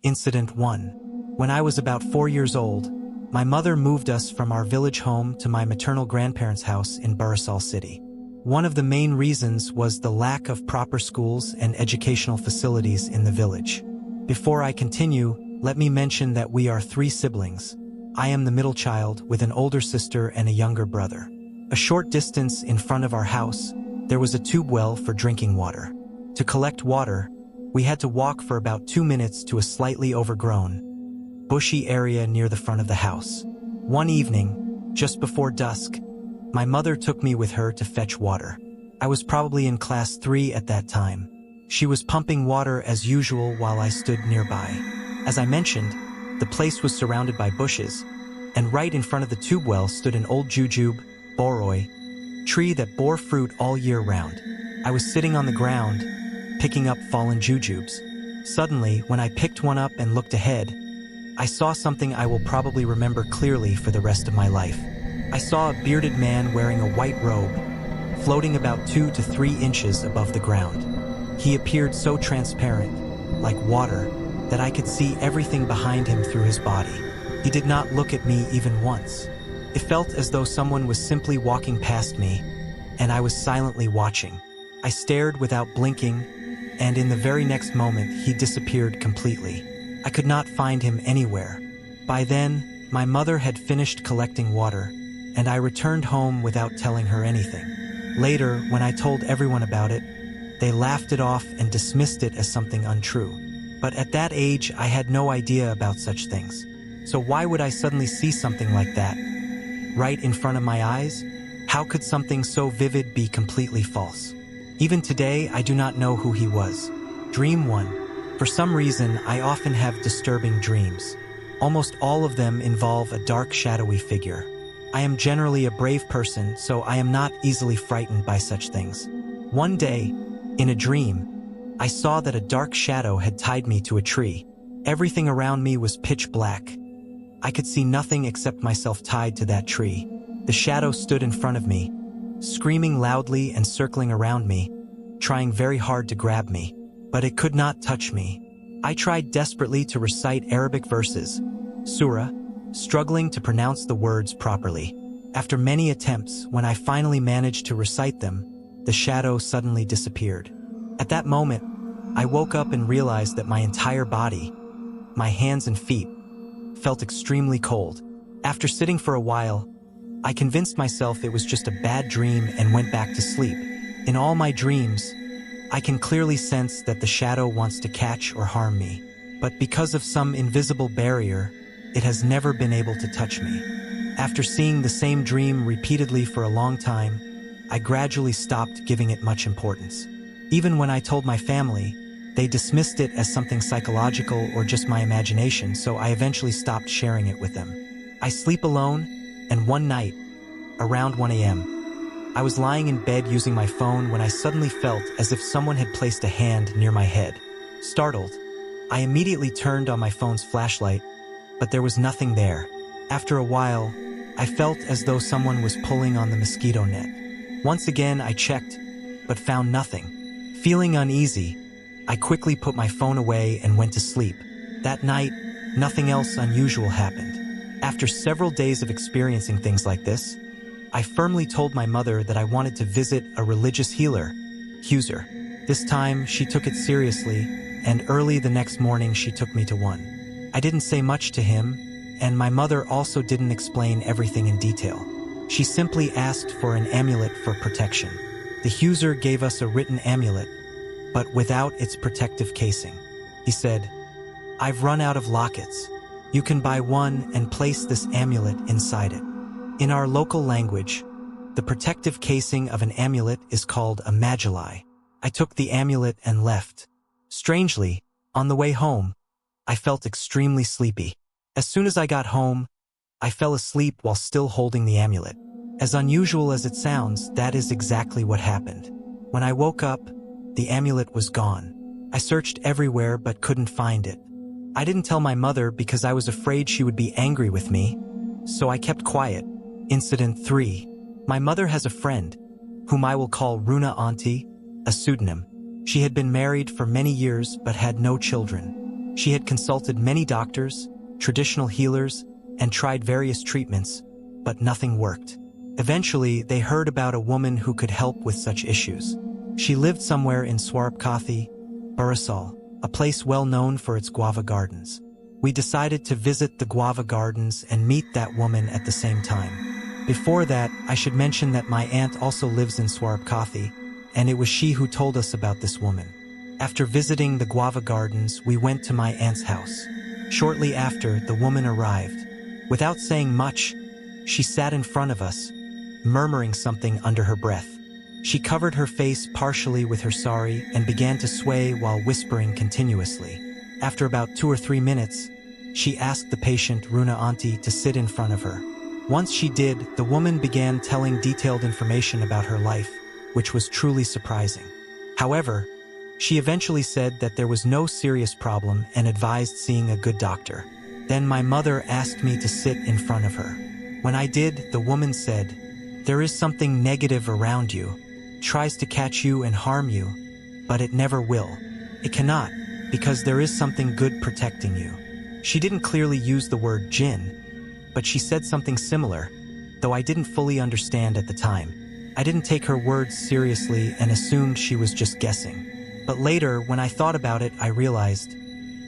Incident 1. When I was about 4 years old, my mother moved us from our village home to my maternal grandparents' house in Barisal City. One of the main reasons was the lack of proper schools and educational facilities in the village. Before I continue, let me mention that we are 3 siblings. I am the middle child with an older sister and a younger brother. A short distance in front of our house, there was a tube well for drinking water. To collect water, we had to walk for about 2 minutes to a slightly overgrown, bushy area near the front of the house. One evening, just before dusk, my mother took me with her to fetch water. I was probably in class 3 at that time. She was pumping water as usual while I stood nearby. As I mentioned, the place was surrounded by bushes, and right in front of the tube well stood an old jujube, boroi, tree that bore fruit all year round. I was sitting on the ground, picking up fallen jujubes. Suddenly, when I picked one up and looked ahead, I saw something I will probably remember clearly for the rest of my life. I saw a bearded man wearing a white robe, floating about 2 to 3 inches above the ground. He appeared so transparent, like water, that I could see everything behind him through his body. He did not look at me even once. It felt as though someone was simply walking past me, and I was silently watching. I stared without blinking, and in the very next moment he disappeared completely. I could not find him anywhere. By then, my mother had finished collecting water, and I returned home without telling her anything. Later, when I told everyone about it, they laughed it off and dismissed it as something untrue. But at that age, I had no idea about such things. So why would I suddenly see something like that? Right in front of my eyes? How could something so vivid be completely false? Even today, I do not know who he was. Dream 1. For some reason, I often have disturbing dreams. Almost all of them involve a dark, shadowy figure. I am generally a brave person, so I am not easily frightened by such things. One day, in a dream, I saw that a dark shadow had tied me to a tree. Everything around me was pitch black. I could see nothing except myself tied to that tree. The shadow stood in front of me, screaming loudly and circling around me, trying very hard to grab me, but it could not touch me. I tried desperately to recite Arabic verses, surah, struggling to pronounce the words properly. After many attempts, when I finally managed to recite them, the shadow suddenly disappeared. At that moment, I woke up and realized that my entire body, my hands and feet, felt extremely cold. After sitting for a while, I convinced myself it was just a bad dream and went back to sleep. In all my dreams, I can clearly sense that the shadow wants to catch or harm me, but because of some invisible barrier, it has never been able to touch me. After seeing the same dream repeatedly for a long time, I gradually stopped giving it much importance. Even when I told my family, they dismissed it as something psychological or just my imagination, so I eventually stopped sharing it with them. I sleep alone, and one night, around 1 a.m., I was lying in bed using my phone when I suddenly felt as if someone had placed a hand near my head. Startled, I immediately turned on my phone's flashlight, but there was nothing there. After a while, I felt as though someone was pulling on the mosquito net. Once again, I checked, but found nothing. Feeling uneasy, I quickly put my phone away and went to sleep. That night, nothing else unusual happened. After several days of experiencing things like this, I firmly told my mother that I wanted to visit a religious healer, Huser. This time, she took it seriously, and early the next morning she took me to one. I didn't say much to him, and my mother also didn't explain everything in detail. She simply asked for an amulet for protection. The Huser gave us a written amulet, but without its protective casing. He said, "I've run out of lockets. You can buy one and place this amulet inside it." In our local language, the protective casing of an amulet is called a magilai. I took the amulet and left. Strangely, on the way home, I felt extremely sleepy. As soon as I got home, I fell asleep while still holding the amulet. As unusual as it sounds, that is exactly what happened. When I woke up, the amulet was gone. I searched everywhere but couldn't find it. I didn't tell my mother because I was afraid she would be angry with me, so I kept quiet. Incident 3. My mother has a friend, whom I will call Runa Auntie, a pseudonym. She had been married for many years but had no children. She had consulted many doctors, traditional healers, and tried various treatments, but nothing worked. Eventually, they heard about a woman who could help with such issues. She lived somewhere in Swarupkathi, Barisal, a place well known for its guava gardens. We decided to visit the guava gardens and meet that woman at the same time. Before that, I should mention that my aunt also lives in Swarupkathi, and it was she who told us about this woman. After visiting the guava gardens, we went to my aunt's house. Shortly after, the woman arrived. Without saying much, she sat in front of us, murmuring something under her breath. She covered her face partially with her sari and began to sway while whispering continuously. After about 2 or 3 minutes, she asked the patient Runa Auntie to sit in front of her. Once she did, the woman began telling detailed information about her life, which was truly surprising. However, she eventually said that there was no serious problem and advised seeing a good doctor. Then my mother asked me to sit in front of her. When I did, the woman said, "There is something negative around you, tries to catch you and harm you, but it never will. It cannot, because there is something good protecting you." She didn't clearly use the word jinn, but she said something similar, though I didn't fully understand at the time. I didn't take her words seriously and assumed she was just guessing. But later, when I thought about it, I realized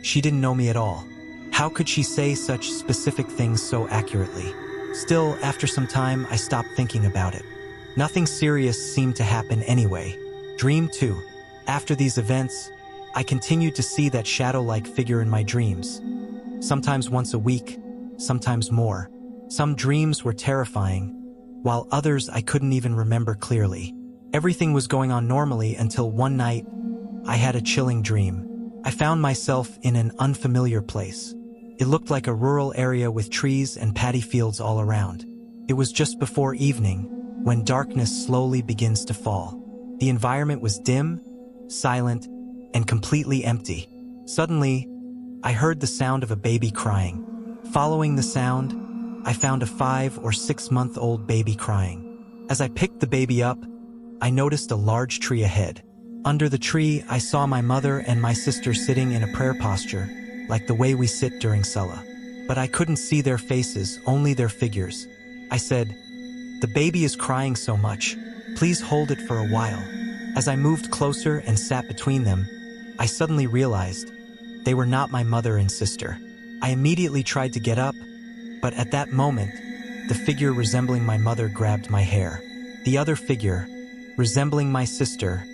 she didn't know me at all. How could she say such specific things so accurately? Still, after some time, I stopped thinking about it. Nothing serious seemed to happen anyway. Dream 2. After these events, I continued to see that shadow-like figure in my dreams. Sometimes once a week, sometimes more. Some dreams were terrifying, while others I couldn't even remember clearly. Everything was going on normally until one night, I had a chilling dream. I found myself in an unfamiliar place. It looked like a rural area with trees and paddy fields all around. It was just before evening, when darkness slowly begins to fall. The environment was dim, silent, and completely empty. Suddenly, I heard the sound of a baby crying. Following the sound, I found a 5 or 6 month old baby crying. As I picked the baby up, I noticed a large tree ahead. Under the tree, I saw my mother and my sister sitting in a prayer posture, like the way we sit during Salah. But I couldn't see their faces, only their figures. I said, "The baby is crying so much. Please hold it for a while." As I moved closer and sat between them, I suddenly realized they were not my mother and sister. I immediately tried to get up, but at that moment, the figure resembling my mother grabbed my hair. The other figure, resembling my sister,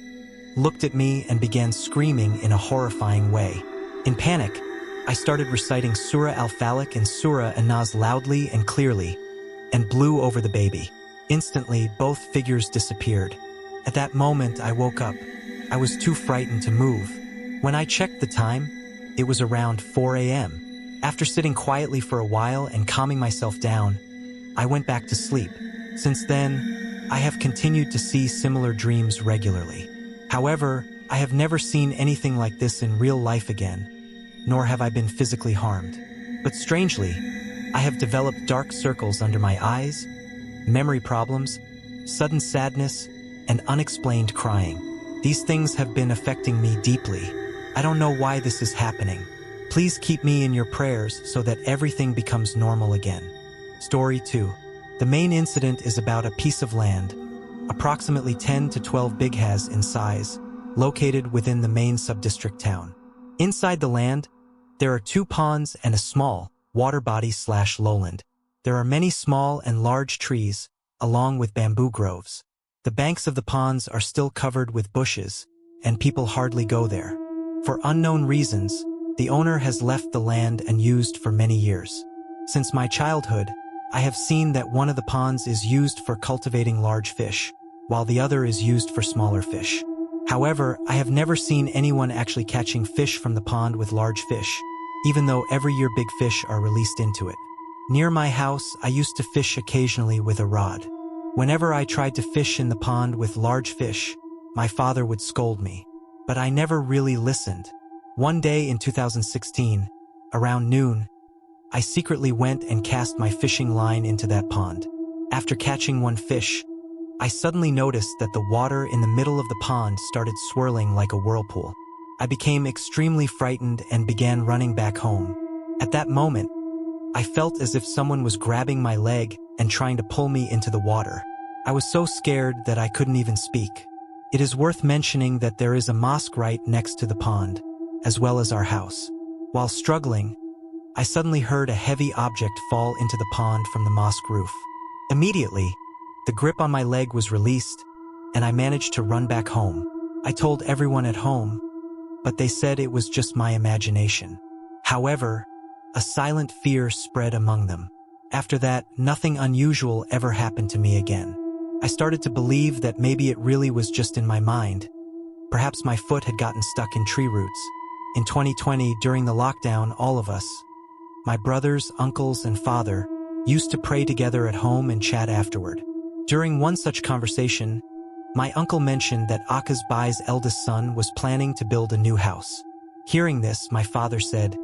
looked at me and began screaming in a horrifying way. In panic, I started reciting Surah Al-Falaq and Surah An-Nas loudly and clearly, and blew over the baby. Instantly, both figures disappeared. At that moment, I woke up. I was too frightened to move. When I checked the time, it was around 4 a.m. After sitting quietly for a while and calming myself down, I went back to sleep. Since then, I have continued to see similar dreams regularly. However, I have never seen anything like this in real life again, nor have I been physically harmed. But strangely, I have developed dark circles under my eyes, memory problems, sudden sadness, and unexplained crying. These things have been affecting me deeply. I don't know why this is happening. Please keep me in your prayers so that everything becomes normal again. Story 2. The main incident is about a piece of land, approximately 10 to 12 bighas in size, located within the main sub-district town. Inside the land, there are 2 ponds and a small water body/lowland. There are many small and large trees, along with bamboo groves. The banks of the ponds are still covered with bushes, and people hardly go there. For unknown reasons, the owner has left the land unused for many years. Since my childhood, I have seen that one of the ponds is used for cultivating large fish, while the other is used for smaller fish. However, I have never seen anyone actually catching fish from the pond with large fish, even though every year big fish are released into it. Near my house, I used to fish occasionally with a rod. Whenever I tried to fish in the pond with large fish, my father would scold me. But I never really listened. One day in 2016, around noon, I secretly went and cast my fishing line into that pond. After catching one fish, I suddenly noticed that the water in the middle of the pond started swirling like a whirlpool. I became extremely frightened and began running back home. At that moment, I felt as if someone was grabbing my leg and trying to pull me into the water. I was so scared that I couldn't even speak. It is worth mentioning that there is a mosque right next to the pond, as well as our house. While struggling, I suddenly heard a heavy object fall into the pond from the mosque roof. Immediately, the grip on my leg was released, and I managed to run back home. I told everyone at home, but they said it was just my imagination. However, a silent fear spread among them. After that, nothing unusual ever happened to me again. I started to believe that maybe it really was just in my mind. Perhaps my foot had gotten stuck in tree roots. In 2020, during the lockdown, all of us, my brothers, uncles, and father, used to pray together at home and chat afterward. During one such conversation, my uncle mentioned that Aka's Bai's eldest son was planning to build a new house. Hearing this, my father said,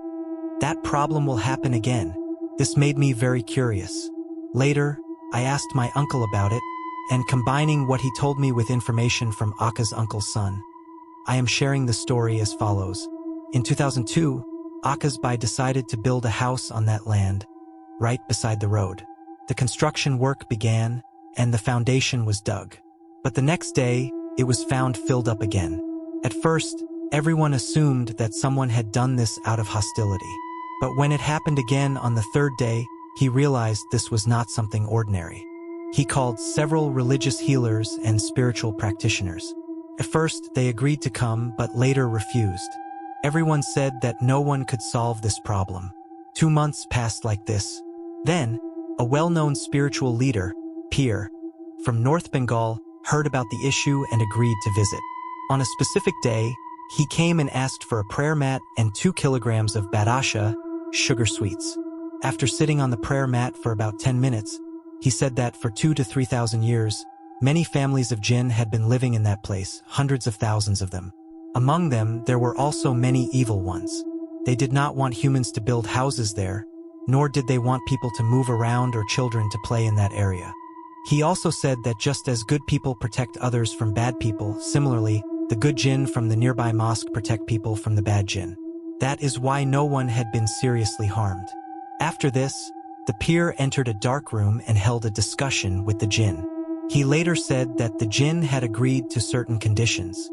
"That problem will happen again." This made me very curious. Later, I asked my uncle about it, and combining what he told me with information from Aka's uncle's son, I am sharing the story as follows. In 2002, Aka's Bai decided to build a house on that land, right beside the road. The construction work began, and the foundation was dug. But the next day, it was found filled up again. At first, everyone assumed that someone had done this out of hostility. But when it happened again on the third day, he realized this was not something ordinary. He called several religious healers and spiritual practitioners. At first, they agreed to come, but later refused. Everyone said that no one could solve this problem. 2 months passed like this. Then, a well-known spiritual leader, Pir, from North Bengal, heard about the issue and agreed to visit. On a specific day, he came and asked for a prayer mat and 2 kilograms of badasha, sugar sweets. After sitting on the prayer mat for about 10 minutes, he said that for 2,000 to 3,000 years, many families of jinn had been living in that place, hundreds of thousands of them. Among them, there were also many evil ones. They did not want humans to build houses there, nor did they want people to move around or children to play in that area. He also said that just as good people protect others from bad people, similarly, the good jinn from the nearby mosque protect people from the bad jinn. That is why no one had been seriously harmed. After this, the Pir entered a dark room and held a discussion with the jinn. He later said that the jinn had agreed to certain conditions.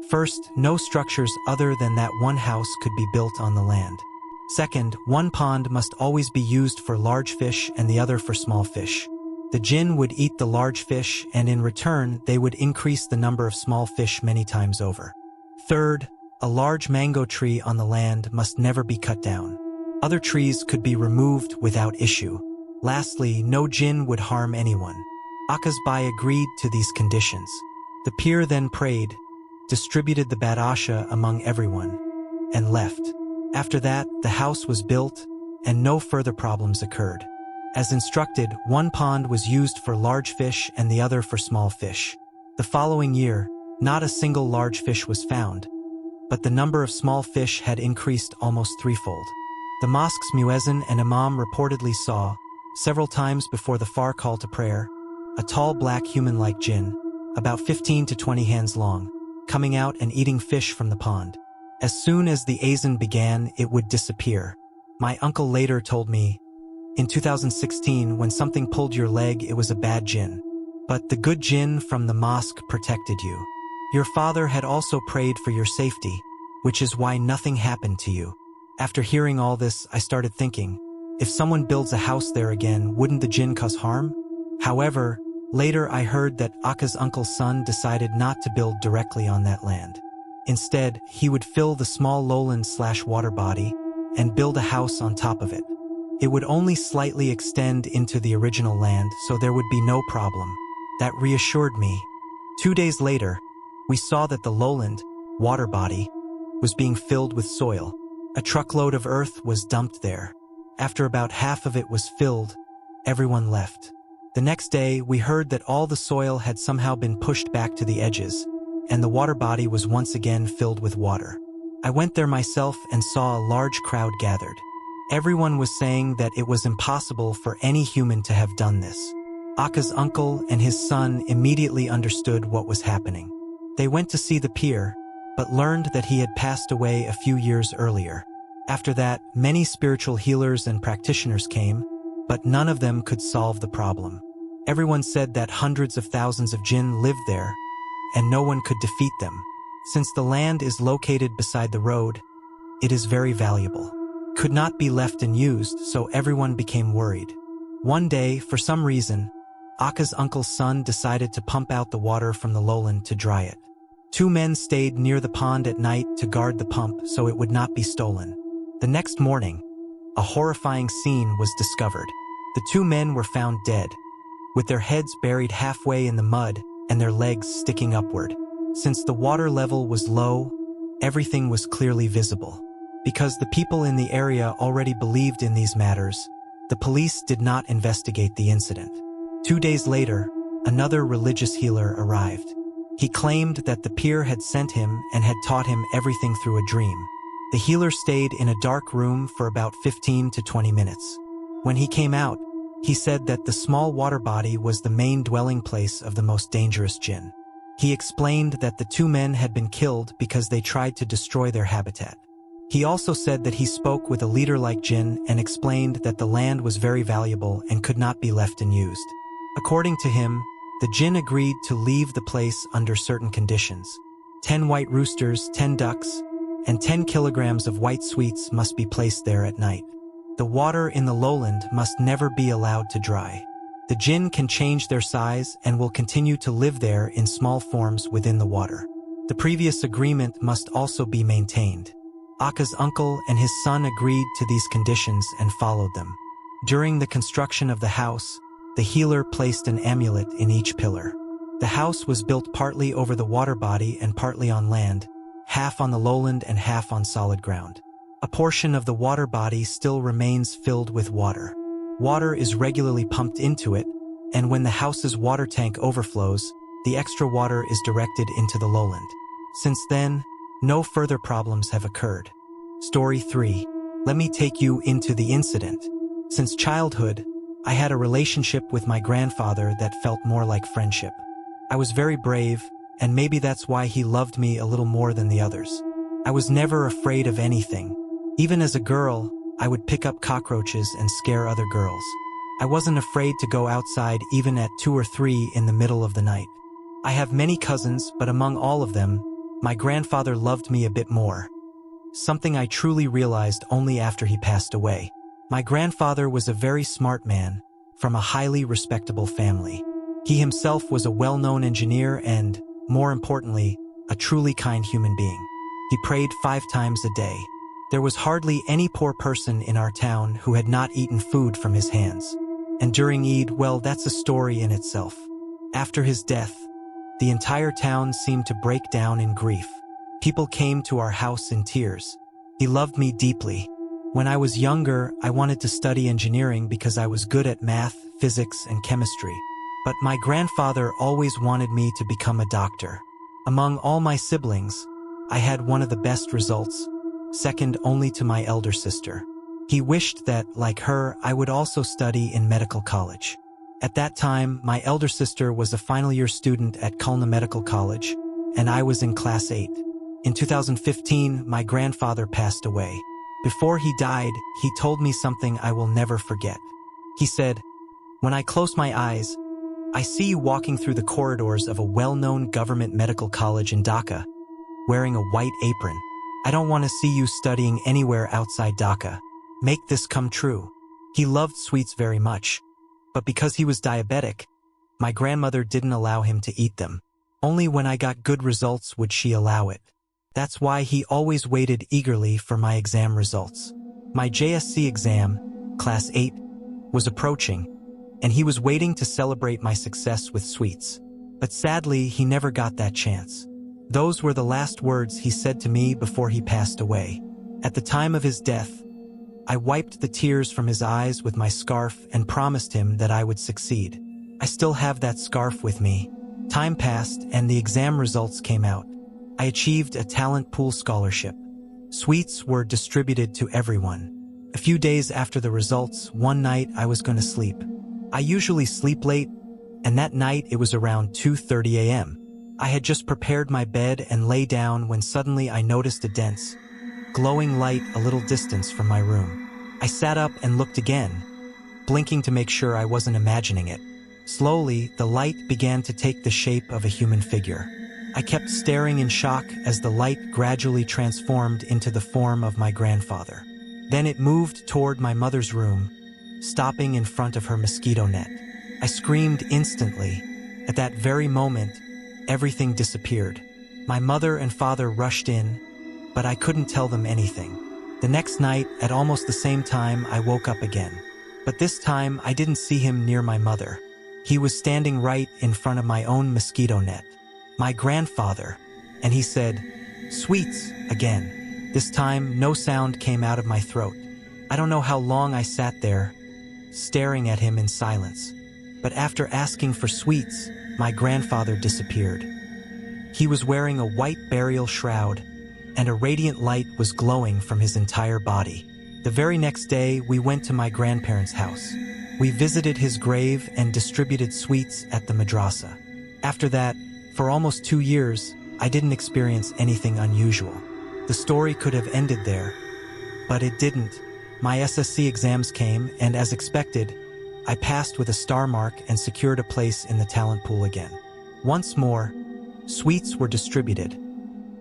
First, no structures other than that one house could be built on the land. Second, one pond must always be used for large fish and the other for small fish. The jinn would eat the large fish, and in return, they would increase the number of small fish many times over. Third, a large mango tree on the land must never be cut down. Other trees could be removed without issue. Lastly, no jinn would harm anyone. Aka's Bai agreed to these conditions. The Pir then prayed, distributed the badasha among everyone, and left. After that, the house was built, and no further problems occurred. As instructed, one pond was used for large fish and the other for small fish. The following year, not a single large fish was found, but the number of small fish had increased almost threefold. The mosque's muezzin and imam reportedly saw, several times before the far call to prayer, a tall black human-like jinn, about 15 to 20 hands long, coming out and eating fish from the pond. As soon as the azan began, it would disappear. My uncle later told me, in 2016, when something pulled your leg, it was a bad jinn. But the good jinn from the mosque protected you. Your father had also prayed for your safety, which is why nothing happened to you. After hearing all this, I started thinking, if someone builds a house there again, wouldn't the jinn cause harm? However, later I heard that Aka's uncle's son decided not to build directly on that land. Instead, he would fill the small lowland/water body and build a house on top of it. It would only slightly extend into the original land, so there would be no problem. That reassured me. 2 days later, we saw that the lowland water body was being filled with soil. A truckload of earth was dumped there. After about half of it was filled, everyone left. The next day, we heard that all the soil had somehow been pushed back to the edges, and the water body was once again filled with water. I went there myself and saw a large crowd gathered. Everyone was saying that it was impossible for any human to have done this. Aka's uncle and his son immediately understood what was happening. They went to see the Pir, but learned that he had passed away a few years earlier. After that, many spiritual healers and practitioners came, but none of them could solve the problem. Everyone said that hundreds of thousands of jinn lived there, and no one could defeat them. Since the land is located beside the road, it is very valuable. Could not be left unused, so everyone became worried. One day, for some reason, Akka's uncle's son decided to pump out the water from the lowland to dry it. Two men stayed near the pond at night to guard the pump so it would not be stolen. The next morning, a horrifying scene was discovered. The two men were found dead, with their heads buried halfway in the mud and their legs sticking upward. Since the water level was low, everything was clearly visible. Because the people in the area already believed in these matters, the police did not investigate the incident. 2 days later, another religious healer arrived. He claimed that the peer had sent him and had taught him everything through a dream. The healer stayed in a dark room for about 15 to 20 minutes. When he came out, he said that the small water body was the main dwelling place of the most dangerous jinn. He explained that the two men had been killed because they tried to destroy their habitat. He also said that he spoke with a leader-like jinn and explained that the land was very valuable and could not be left unused. According to him, the jinn agreed to leave the place under certain conditions. 10 white roosters, 10 ducks, and 10 kilograms of white sweets must be placed there at night. The water in the lowland must never be allowed to dry. The jinn can change their size and will continue to live there in small forms within the water. The previous agreement must also be maintained. Akka's uncle and his son agreed to these conditions and followed them. During the construction of the house, the healer placed an amulet in each pillar. The house was built partly over the water body and partly on land, half on the lowland and half on solid ground. A portion of the water body still remains filled with water. Water is regularly pumped into it, and when the house's water tank overflows, the extra water is directed into the lowland. Since then, no further problems have occurred. Story 3. Let me take you into the incident. Since childhood, I had a relationship with my grandfather that felt more like friendship. I was very brave, and maybe that's why he loved me a little more than the others. I was never afraid of anything. Even as a girl, I would pick up cockroaches and scare other girls. I wasn't afraid to go outside even at 2 or 3 in the middle of the night. I have many cousins, but among all of them, my grandfather loved me a bit more. Something I truly realized only after he passed away. My grandfather was a very smart man, from a highly respectable family. He himself was a well-known engineer and, more importantly, a truly kind human being. He prayed 5 times a day. There was hardly any poor person in our town who had not eaten food from his hands. And during Eid, well, that's a story in itself. After his death, the entire town seemed to break down in grief. People came to our house in tears. He loved me deeply. When I was younger, I wanted to study engineering because I was good at math, physics, and chemistry. But my grandfather always wanted me to become a doctor. Among all my siblings, I had one of the best results, second only to my elder sister. He wished that, like her, I would also study in medical college. At that time, my elder sister was a final-year student at Khulna Medical College, and I was in Class 8. In 2015, my grandfather passed away. Before he died, he told me something I will never forget. He said, "When I close my eyes, I see you walking through the corridors of a well-known government medical college in Dhaka, wearing a white apron. I don't want to see you studying anywhere outside Dhaka. Make this come true." He loved sweets very much, but because he was diabetic, my grandmother didn't allow him to eat them. Only when I got good results would she allow it. That's why he always waited eagerly for my exam results. My JSC exam, Class 8, was approaching, and he was waiting to celebrate my success with sweets. But sadly, he never got that chance. Those were the last words he said to me before he passed away. At the time of his death, I wiped the tears from his eyes with my scarf and promised him that I would succeed. I still have that scarf with me. Time passed and the exam results came out. I achieved a talent pool scholarship. Sweets were distributed to everyone. A few days after the results, one night I was going to sleep. I usually sleep late, and that night it was around 2:30 a.m. I had just prepared my bed and lay down when suddenly I noticed a dense, glowing light a little distance from my room. I sat up and looked again, blinking to make sure I wasn't imagining it. Slowly, the light began to take the shape of a human figure. I kept staring in shock as the light gradually transformed into the form of my grandfather. Then it moved toward my mother's room, stopping in front of her mosquito net. I screamed instantly. At that very moment, everything disappeared. My mother and father rushed in, but I couldn't tell them anything. The next night, at almost the same time, I woke up again. But this time, I didn't see him near my mother. He was standing right in front of my own mosquito net. My grandfather. And he said, "Sweets," again. This time, no sound came out of my throat. I don't know how long I sat there, staring at him in silence. But after asking for sweets, my grandfather disappeared. He was wearing a white burial shroud, and a radiant light was glowing from his entire body. The very next day, we went to my grandparents' house. We visited his grave and distributed sweets at the madrasa. After that, for almost 2 years, I didn't experience anything unusual. The story could have ended there, but it didn't. My SSC exams came, and as expected, I passed with a star mark and secured a place in the talent pool again. Once more, sweets were distributed,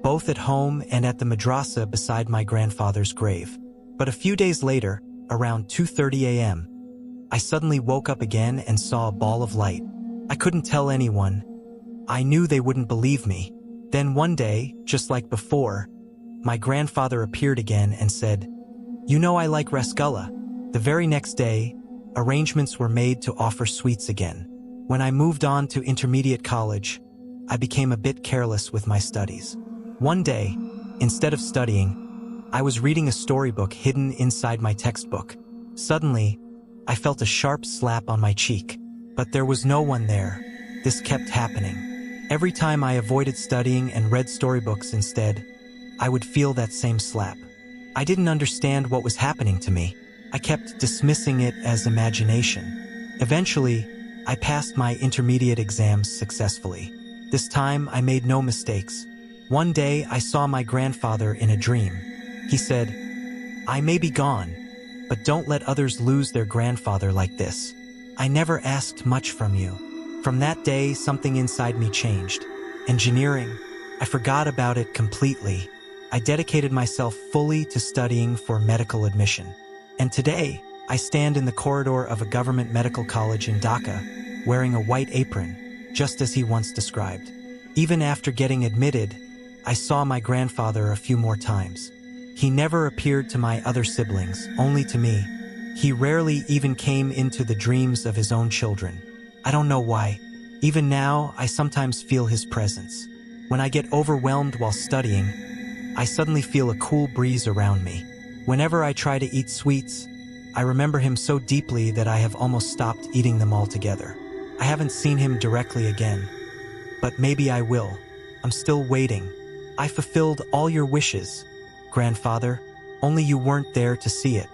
both at home and at the madrasa beside my grandfather's grave. But a few days later, around 2:30 a.m., I suddenly woke up again and saw a ball of light. I couldn't tell anyone. I knew they wouldn't believe me. Then one day, just like before, my grandfather appeared again and said, "You know I like rasgulla." The very next day, arrangements were made to offer sweets again. When I moved on to intermediate college, I became a bit careless with my studies. One day, instead of studying, I was reading a storybook hidden inside my textbook. Suddenly, I felt a sharp slap on my cheek, but there was no one there. This kept happening. Every time I avoided studying and read storybooks instead, I would feel that same slap. I didn't understand what was happening to me. I kept dismissing it as imagination. Eventually, I passed my intermediate exams successfully. This time, I made no mistakes. One day, I saw my grandfather in a dream. He said, "I may be gone, but don't let others lose their grandfather like this. I never asked much from you." From that day, something inside me changed. Engineering, I forgot about it completely. I dedicated myself fully to studying for medical admission. And today, I stand in the corridor of a government medical college in Dhaka, wearing a white apron, just as he once described. Even after getting admitted, I saw my grandfather a few more times. He never appeared to my other siblings, only to me. He rarely even came into the dreams of his own children. I don't know why. Even now, I sometimes feel his presence. When I get overwhelmed while studying, I suddenly feel a cool breeze around me. Whenever I try to eat sweets, I remember him so deeply that I have almost stopped eating them altogether. I haven't seen him directly again, but maybe I will. I'm still waiting. I fulfilled all your wishes, grandfather, only you weren't there to see it.